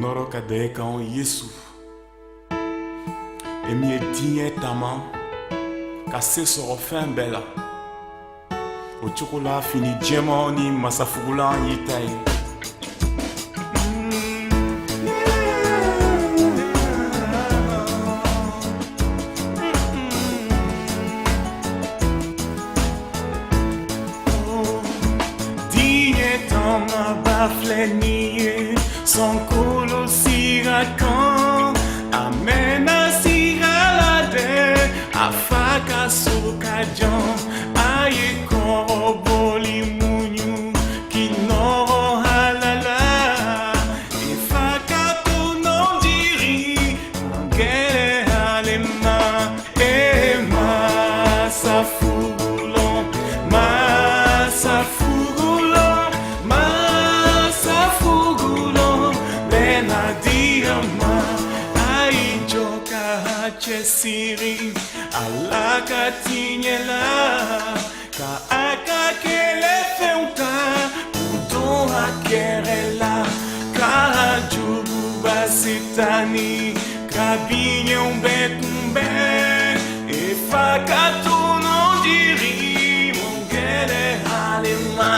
noroka deka on Yesu. Emi edinye tama kase soro fin bela. O chokola fini jema ni masafugula yitai. Baflenie son culo siracan amena siralade afaka sukajan aye koroboli munyu kinoro halala ifaka tuno diri ngere halema ema safulon masafulon Siri alaka tinyela ka akakele feuta udo akerela ka jubu basitani ka binyon betumbe e fakatu no diri mongele halema